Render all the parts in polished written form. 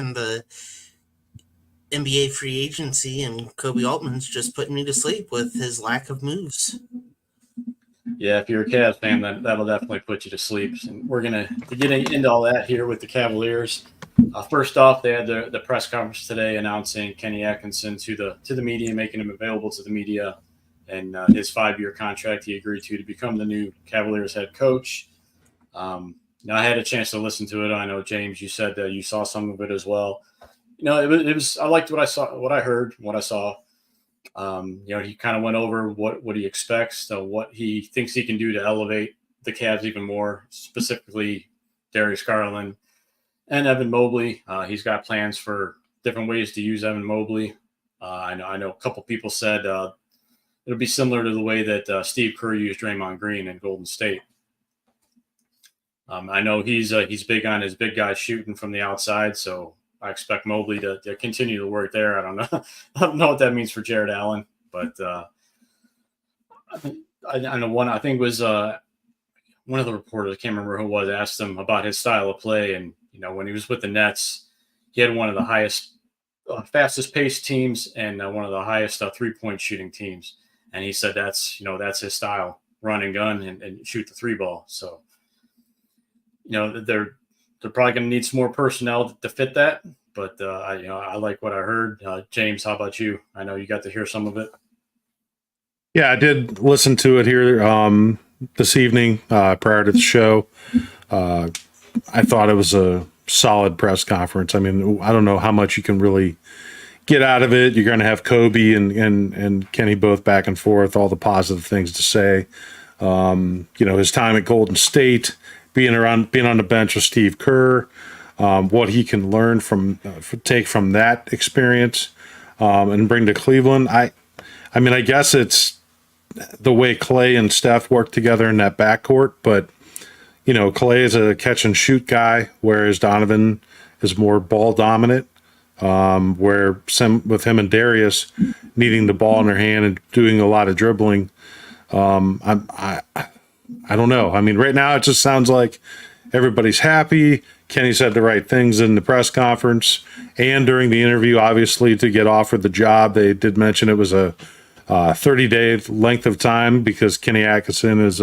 in the NBA free agency, and Kobe Altman's just putting me to sleep with his lack of moves. Yeah, if you're a Cavs fan, that'll definitely put you to sleep. And we're going to get into all that here with the Cavaliers. First off, they had the press conference today announcing Kenny Atkinson to the media, making him available to the media, and his 5-year contract he agreed to become the new Cavaliers head coach. Now, I had a chance to listen to it. I know, James, you said that you saw some of it as well. It was I liked what I saw, what I heard, what I saw. He kind of went over what he expects, what he thinks he can do to elevate the Cavs even more, specifically Darius Garland and Evan Mobley. He's got plans for different ways to use Evan Mobley. I know a couple people said it'll be similar to the way that Steve Kerr used Draymond Green in Golden State. I know he's big on his big guys shooting from the outside, so I expect Mobley to continue to work there. I don't know. I don't know what that means for Jared Allen, but I know one. I think it was one of the reporters. I can't remember who it was. Asked him about his style of play, and when he was with the Nets, he had one of the highest, fastest paced teams and one of the highest 3-point shooting teams. And he said that's his style: run and gun and shoot the 3 ball. So they're probably going to need some more personnel to fit that. But I like what I heard. James, how about you? I know you got to hear some of it. Yeah, I did listen to it here this evening prior to the show. I thought it was a solid press conference. I mean, I don't know how much you can really get out of it. You're going to have Kobe and Kenny both back and forth, all the positive things to say. His time at Golden State, being on the bench with Steve Kerr, what he can learn take from that experience and bring to Cleveland. I guess it's the way Clay and Steph work together in that backcourt, but Clay is a catch and shoot guy, whereas Donovan is more ball dominant. Where with him and Darius needing the ball in their hand and doing a lot of dribbling, I don't know. I mean, right now it just sounds like everybody's happy. Kenny said the right things in the press conference and during the interview, obviously, to get offered the job. They did mention it was a 30-day length of time because Kenny Atkinson is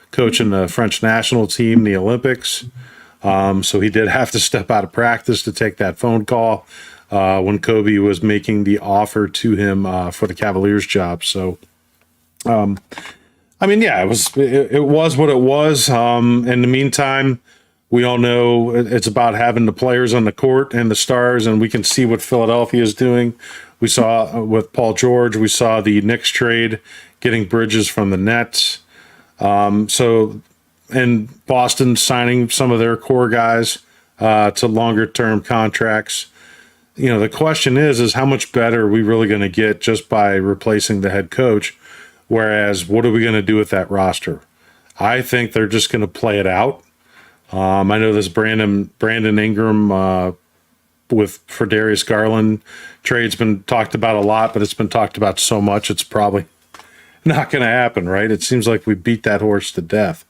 coaching the French national team, the Olympics. So he did have to step out of practice to take that phone call when Kobe was making the offer to him for the Cavaliers job. So, it was what it was. In the meantime, we all know it's about having the players on the court and the stars, and we can see what Philadelphia is doing. We saw with Paul George, we saw the Knicks trade, getting Bridges from the Nets. And Boston signing some of their core guys to longer-term contracts. The question is how much better are we really going to get just by replacing the head coach? Whereas, what are we going to do with that roster? I think they're just going to play it out. I know this Brandon Ingram for Darius Garland trade's been talked about a lot, but it's been talked about so much it's probably not going to happen, right? It seems like we beat that horse to death.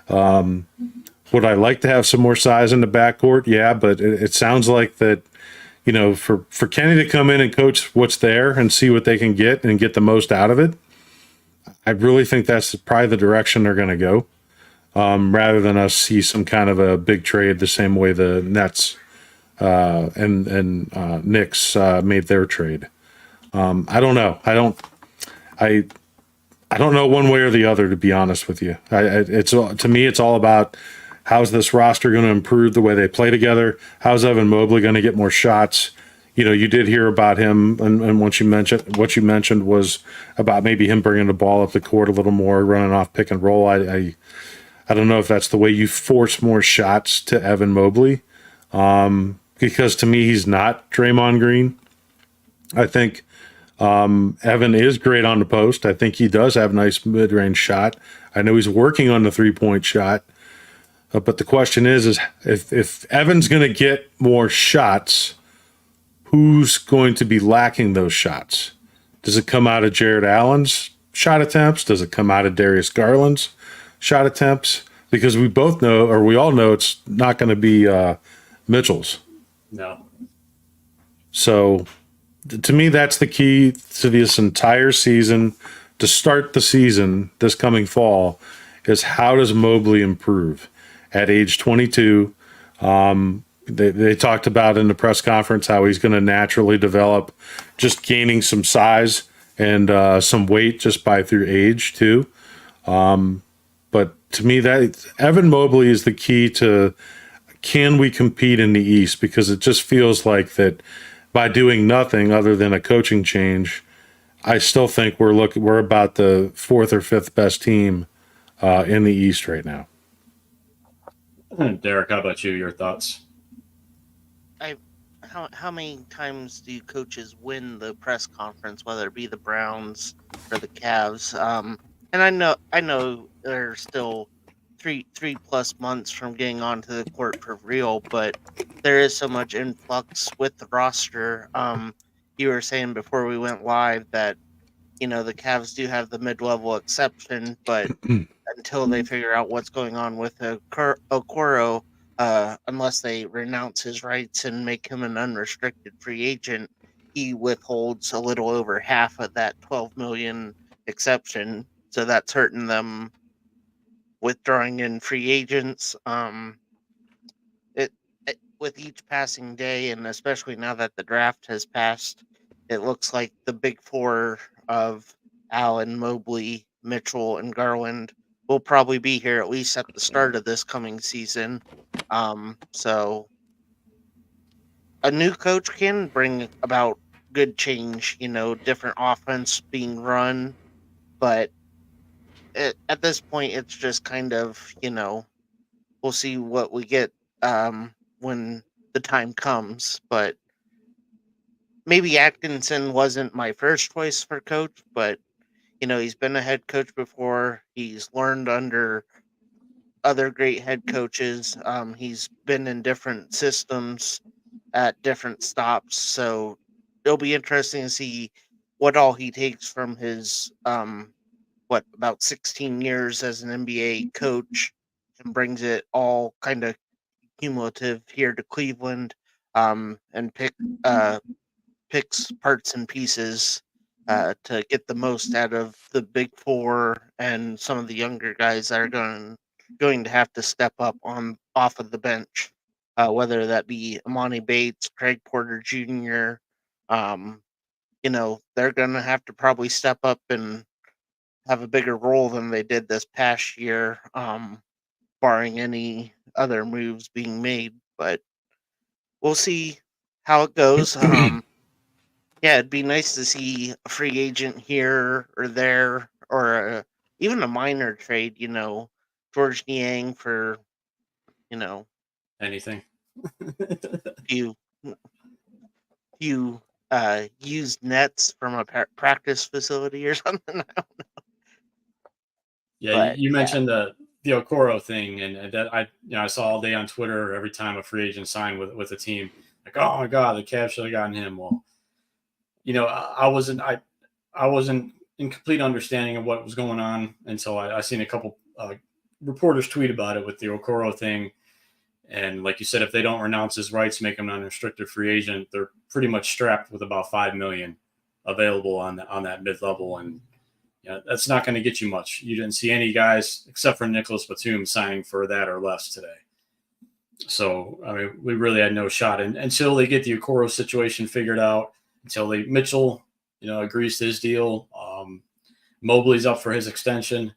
Would I like to have some more size in the backcourt? Yeah, but it sounds like that, for Kenny to come in and coach what's there and see what they can get and get the most out of it, I really think that's probably the direction they're going to go, rather than us see some kind of a big trade the same way the Nets and Knicks made their trade. I don't know. I don't know one way or the other, to be honest with you. To me, it's all about how's this roster going to improve the way they play together? How's Evan Mobley going to get more shots? You did hear about him, and what you mentioned was about maybe him bringing the ball up the court a little more, running off pick and roll. I don't know if that's the way you force more shots to Evan Mobley, because to me he's not Draymond Green. I think Evan is great on the post. I think he does have a nice mid-range shot. I know he's working on the 3-point shot. But the question is if Evan's going to get more shots, who's going to be lacking those shots? Does it come out of Jared Allen's shot attempts? Does it come out of Darius Garland's shot attempts? Because we all know it's not going to be Mitchell's. No. So to me, that's the key to this entire season. To start the season this coming fall, is how does Mobley improve at age 22? They talked about in the press conference how he's going to naturally develop, just gaining some size and some weight just by through age too. But to me, that Evan Mobley is the key to, can we compete in the East? Because it just feels like that by doing nothing other than a coaching change, I still think we're about the fourth or fifth best team in the East right now. Derek, how about you? Your thoughts? How many times do coaches win the press conference, whether it be the Browns or the Cavs? And I know they're still three plus months from getting onto the court for real, but there is so much influx with the roster. You were saying before we went live that the Cavs do have the mid-level exception, but until they figure out what's going on with Okoro, unless they renounce his rights and make him an unrestricted free agent, he withholds a little over half of that 12 million exception. So that's hurting them withdrawing in free agents. It with each passing day, and especially now that the draft has passed, it looks like the big four of Allen, Mobley, Mitchell, and Garland will probably be here at least at the start of this coming season. So a new coach can bring about good change, different offense being run, but at this point, it's just kind of, we'll see what we get when the time comes. But maybe Atkinson wasn't my first choice for coach, but he's been a head coach before. He's learned under other great head coaches. He's been in different systems at different stops, so it'll be interesting to see what all he takes from his about 16 years as an NBA coach and brings it all kind of cumulative here to Cleveland, and picks parts and pieces to get the most out of the big four and some of the younger guys that are going to have to step up on off of the bench, whether that be Amani Bates, Craig Porter Jr. They're going to have to probably step up and have a bigger role than they did this past year, barring any other moves being made. But we'll see how it goes. Yeah, it'd be nice to see a free agent here or there, or even a minor trade. George Niang for Anything? few few used nets from a practice facility or something. Yeah, But you mentioned the Okoro thing, and that I saw all day on Twitter every time a free agent signed with a team, like, oh my god, the Cavs should have gotten him. Well, I wasn't in complete understanding of what was going on until I seen a couple reporters tweet about it with the Okoro thing. And like you said, if they don't renounce his rights, make him an unrestricted free agent, they're pretty much strapped with about $5 million available on that mid level, and that's not going to get you much. You didn't see any guys except for Nicholas Batum signing for that or less today. So I mean, we really had no shot until they get the Okoro situation figured out. Until Mitchell, agrees to his deal. Mobley's up for his extension.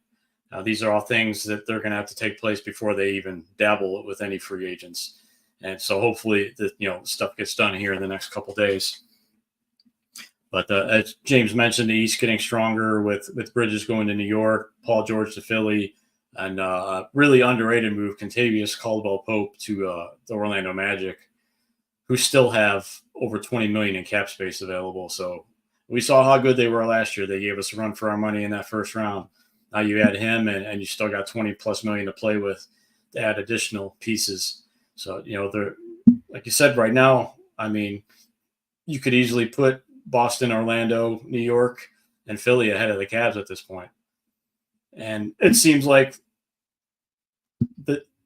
These are all things that they're going to have to take place before they even dabble with any free agents. And so hopefully stuff gets done here in the next couple of days. But as James mentioned, the East getting stronger with Bridges going to New York, Paul George to Philly, and really underrated move, Kentavious Caldwell-Pope to the Orlando Magic, who still have over $20 million in cap space available. So we saw how good they were last year. They gave us a run for our money in that first round. Now you add him, and you still got $20+ million to play with to add additional pieces. So, they're, like you said, right now, I mean, you could easily put Boston, Orlando, New York, and Philly ahead of the Cavs at this point. And it seems like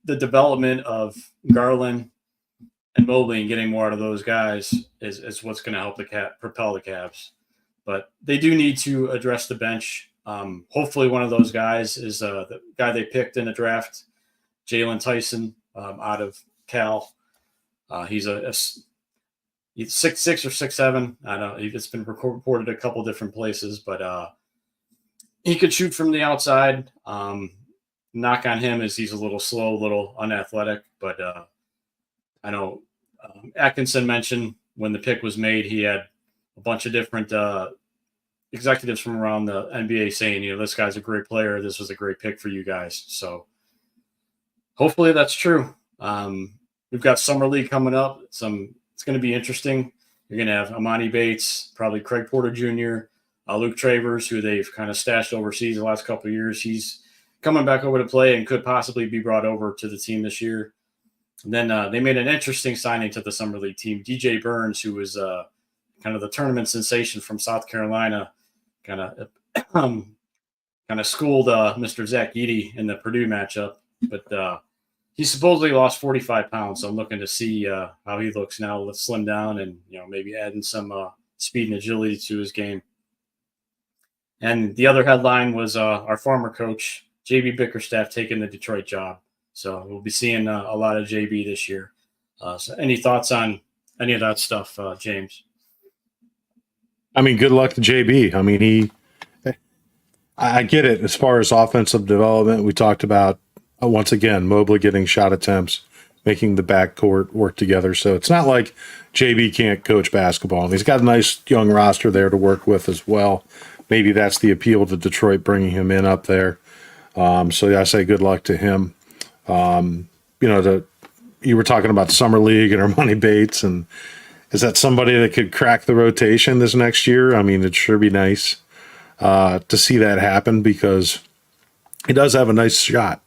the development of Garland and Mobley and getting more out of those guys is what's going to help propel the Cavs. But they do need to address the bench. Hopefully, one of those guys is the guy they picked in the draft, Jalen Tyson, out of Cal. He's he's 6'6" or 6'7". I don't know. It's been reported a couple different places, but he could shoot from the outside. Knock on him is he's a little slow, a little unathletic, but I know Atkinson mentioned when the pick was made, he had a bunch of different executives from around the NBA saying, this guy's a great player. This was a great pick for you guys. So hopefully that's true. We've got Summer League coming up. It's going to be interesting. You're going to have Amani Bates, probably Craig Porter Jr., Luke Travers, who they've kind of stashed overseas the last couple of years. He's coming back over to play and could possibly be brought over to the team this year. And then they made an interesting signing to the Summer League team. DJ Burns, who was kind of the tournament sensation from South Carolina, kind of schooled Mr. Zach Edey in the Purdue matchup. But he supposedly lost 45 pounds, so I'm looking to see how he looks now. Let's slim down and maybe adding some speed and agility to his game. And the other headline was our former coach, JB Bickerstaff, taking the Detroit job. So we'll be seeing a lot of JB this year. So any thoughts on any of that stuff, James? I mean, good luck to JB. I mean, I get it. As far as offensive development, we talked about, once again, Mobley getting shot attempts, making the backcourt work together. So it's not like JB can't coach basketball. And he's got a nice young roster there to work with as well. Maybe that's the appeal to Detroit, bringing him in up there. So yeah, I say good luck to him. You were talking about Summer League and Armani Bates, and is that somebody that could crack the rotation this next year? I mean, it'd sure be nice to see that happen because he does have a nice shot.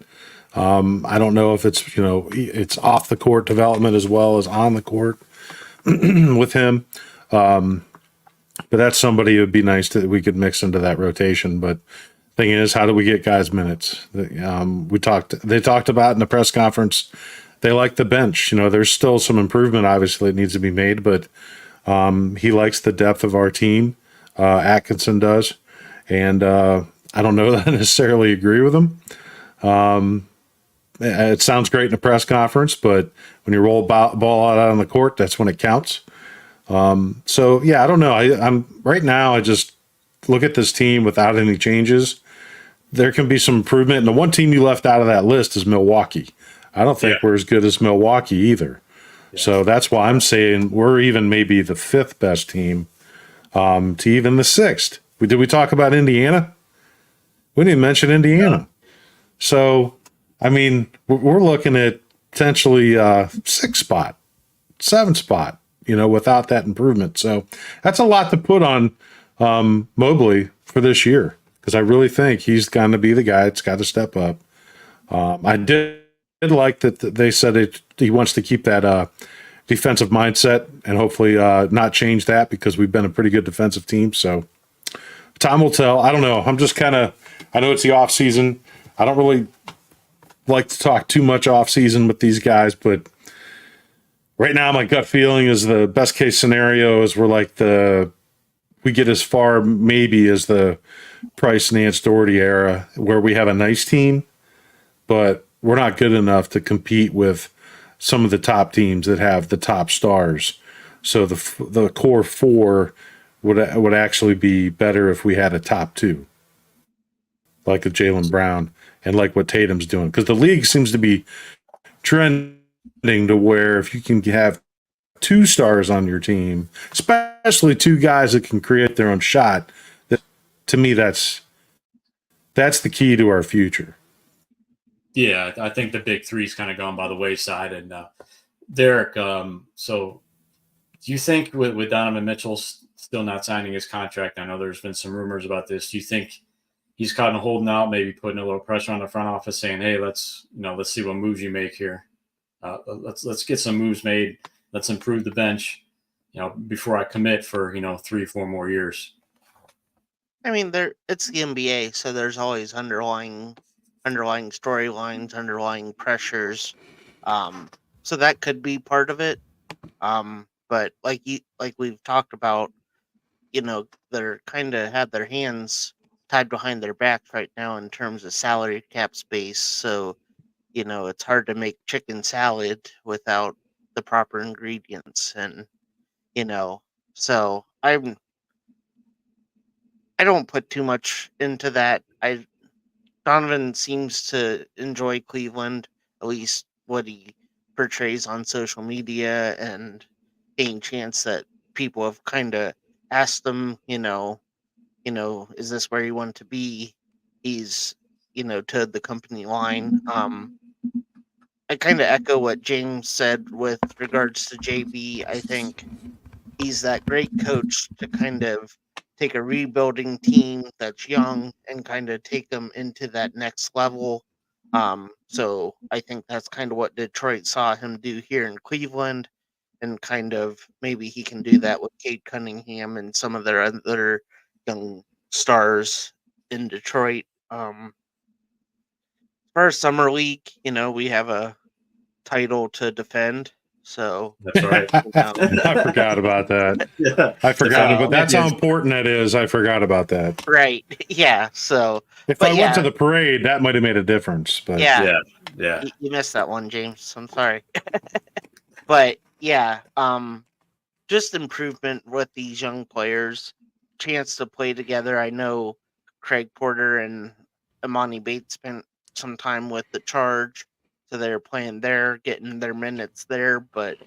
I don't know if it's, it's off the court development as well as on the court with him. But that's somebody it would be nice that we could mix into that rotation. But thing is, how do we get guys minutes? They talked about in the press conference, they like the bench. There's still some improvement, obviously, it needs to be made, but he likes the depth of our team. Atkinson does. And I don't know that I necessarily agree with him. It sounds great in a press conference, but when you roll ball out on the court, that's when it counts. So yeah, I don't know. I'm right now. I just look at this team without any changes. There can be some improvement. And the one team you left out of that list is Milwaukee. I don't think we're as good as Milwaukee either. Yes. So that's why I'm saying we're even maybe the fifth best team, to even the sixth. Did we talk about Indiana? We didn't mention Indiana. No. So, I mean, we're looking at potentially 6th spot, 7th spot, without that improvement. So that's a lot to put on Mobley for this year, because I really think he's going to be the guy that's got to step up. I did like that they said he wants to keep that defensive mindset and hopefully not change that, because we've been a pretty good defensive team. So time will tell. I don't know. I'm just I know it's the off season. I don't really like to talk too much off season with these guys, but right now my gut feeling is the best case scenario is we get as far maybe as the Price Nance Doherty era, where we have a nice team, but we're not good enough to compete with some of the top teams that have the top stars. So the core four would actually be better if we had a top two, like a Jaylen Brown and like what Tatum's doing, because the league seems to be trending to where if you can have 2 stars on your team, especially 2 guys that can create their own shot, to me that's the key to our future. Yeah, I think the big three's kind of gone by the wayside. And Derek, so do you think with Donovan Mitchell still not signing his contract, I know there's been some rumors about this, do you think he's kind of holding out, maybe putting a little pressure on the front office, saying, "Hey, let's see what moves you make here. Let's get some moves made. Let's improve the bench, before I commit for 3-4 more years." I mean, it's the NBA, so there's always underlying storylines, underlying pressures. So that could be part of it. But like we've talked about, they're kind of had their hands tied behind their backs right now in terms of salary cap space. So, it's hard to make chicken salad without the proper ingredients. And, you know, so I don't put too much into that. Donovan seems to enjoy Cleveland, at least what he portrays on social media, and any chance that people have kind of asked him, is this where you want to be? He's, to the company line. I kind of echo what James said with regards to JB. I think he's that great coach to kind of take a rebuilding team that's young and kind of take them into that next level. So I think that's kind of what Detroit saw him do here in Cleveland, and kind of maybe he can do that with Cade Cunningham and some of their other young stars in Detroit. As far as summer league, we have a title to defend. So That's right. I forgot about that. Yeah. I forgot about that's how important that is. I forgot about that. Right. Yeah. So if I went to the parade, that might have made a difference. But yeah. You missed that one, James. I'm sorry. But yeah, just improvement with these young players, chance to play together. I know Craig Porter and Imani Bates spent some time with the Charge, so they're playing there, getting their minutes there. But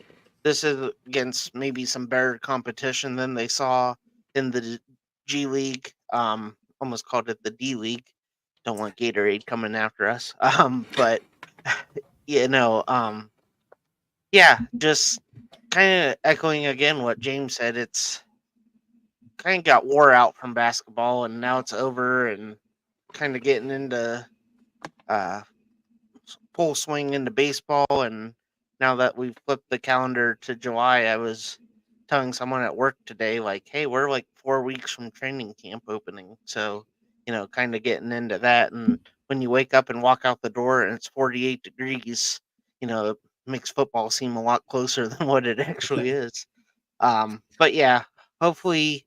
this is against maybe some better competition than they saw in the G League. Almost called it the D League. Don't want Gatorade coming after us. But yeah, just kind of echoing again what James said. It's kind of got wore out from basketball, and now it's over, and kind of getting into uh, full swing into baseball. And now that we've flipped the calendar to July, I was telling someone at work today, like, hey, we're like 4 weeks from training camp opening. So, kind of getting into that. And when you wake up and walk out the door and it's 48 degrees, it makes football seem a lot closer than what it actually is. But yeah, hopefully,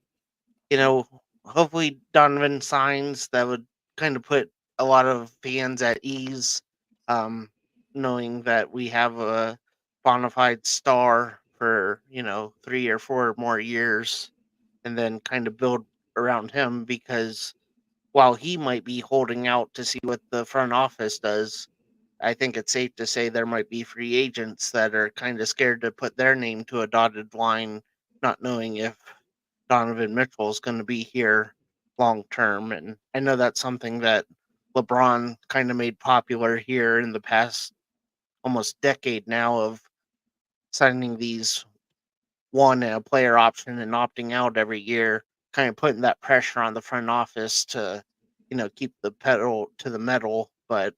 you know, hopefully Donovan signs that would kind of put a lot of fans at ease, um, knowing that we have a bona fide star for 3 or 4 more years, and then kind of build around him, because while he might be holding out to see what the front office does, I think it's safe to say there might be free agents that are kind of scared to put their name to a dotted line, not knowing if Donovan Mitchell is going to be here long term. And I know that's something that LeBron kind of made popular here in the past almost decade now, of signing these one and a player option and opting out every year, kind of putting that pressure on the front office to, keep the pedal to the metal. But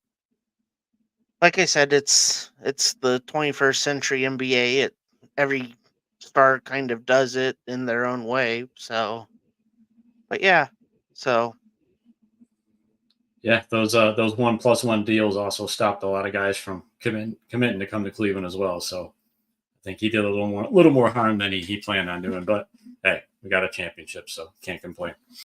like I said, it's the 21st century NBA. Every star kind of does it in their own way. So, but yeah, so Yeah, those 1+1 deals also stopped a lot of guys from committing to come to Cleveland as well. So I think he did a little more harm than he planned on doing. But hey, we got a championship, so can't complain.